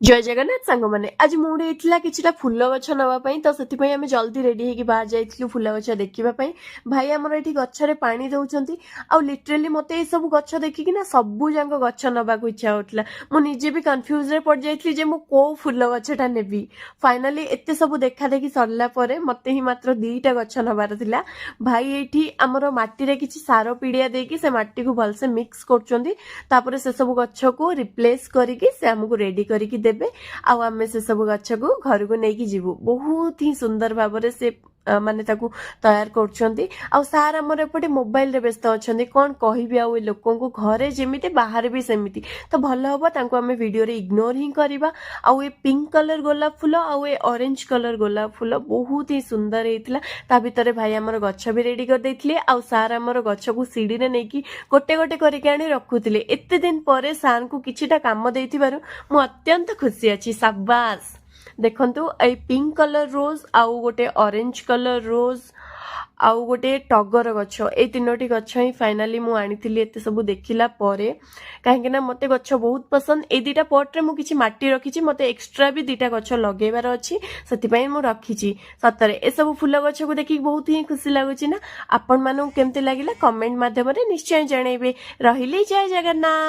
जय जगन्नाथ सांग मैंने आज मूड होता किसी फुल गछ नापी तो से आम जल्दी रेडी होगी बाहर जाइलु फुल गछ देखापी भाई आमर ये गचरे पा दौरान आउ लिटरेली मत ये सब गछ देखिकी सबू जाक गछ नाक इच्छा होता मुझे भी कन्फ्यूज पड़ जाइए मु कौ फुल गछटा नेबी फाइनाली एत सब देखा देखी सरला मत ही मात्र 2टा गछ नबार थिला भाई ये आमर माटी किसी सार पिड़िया देकी से माटी को भलसे मिक्स कर से सब गछ को रिप्लेस करके से आमको रेडी करके देबे आउ आमे से सब गछ को घर को लेकिन जीवु बहुत ही सुंदर भाव से माने ताकू तैयार करछंती आ सार हमर एपटे मोबाइल रे व्यस्त अछंती कोन कहिबे आ लोकन को घरे जेमिति बाहर भी सेमिति तो भलो हबो तांको हमें वीडियो रे इग्नोर ही करबा आ ए पिंक कलर गोलाप फूल आ ए ऑरेंज कलर गोलाप फूल बहुत ही सुंदर हेतिला ता भितरे भाई हमर गछ भी रेडी कर देथिले आ सार हमर गछ को सीडी रे नेकी गोटे गोटे करके आनी रखुतिले एते दिन परे सार को किछिटा काम देथिबारु मु अत्यंत खुशी अछि शाबाश देखंतु ए पिंक कलर रोज आउ गोटे ऑरेंज कलर रोज आउ गोटे टगर गछ ए तीनोटी गछ ही फाइनाली मु आनीथिली एते सब देखिला परे काहेकि ना मते गछ बहुत पसंद ए दीटा पॉट रे मु किछि माटी रखिछि मते एक्स्ट्रा भी 2टा गछ लगेबार अछि सति पई मु रखिछि सतरे ए सब फूल गछ को देखि बहुत ही खुशी लागुछि ना आपण मानु केमते लागिला कमेंट माध्यम रे निश्चय जणैबे रहिली जय जगन्नाथ।